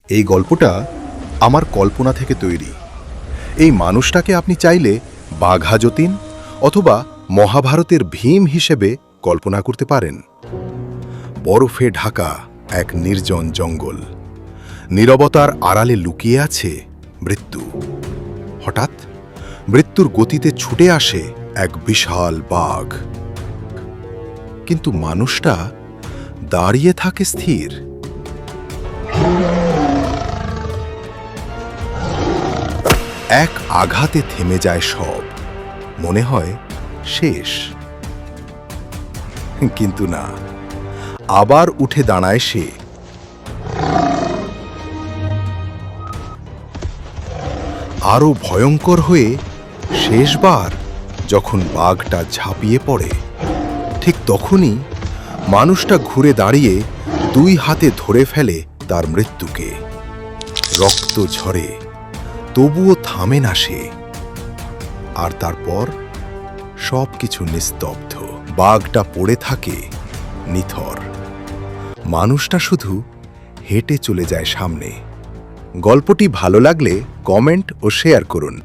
এই গল্পটা আমার কল্পনা থেকে তৈরি। এই মানুষটাকে আপনি চাইলে বাঘা যতীন অথবা মহাভারতের ভীম হিসেবে কল্পনা করতে পারেন। বরফে ঢাকা এক নির্জন জঙ্গল, নীরবতার আড়ালে লুকিয়ে আছে মৃত্যু। হঠাৎ মৃত্যুর গতিতে ছুটে আসে এক বিশাল বাঘ, কিন্তু মানুষটা দাঁড়িয়ে থাকে স্থির। এক আঘাতে থেমে যায় সব, মনে হয় শেষ। কিন্তু না, আবার উঠে দাঁড়ায় সে। আরো ভয়ঙ্কর হয়ে শেষবার যখন বাঘটা ঝাঁপিয়ে পড়ে, ঠিক তখনই মানুষটা ঘুরে দাঁড়িয়ে দুই হাতে ধরে ফেলে তার মৃত্যুকে। রক্ত ঝরে, তবুও থামে না সে। আর তারপর সবকিছু নিস্তব্ধ। বাঘটা পড়ে থাকে নিথর, মানুষটা শুধু হেঁটে চলে যায় সামনে। গল্পটি ভালো লাগলে কমেন্ট ও শেয়ার করুন।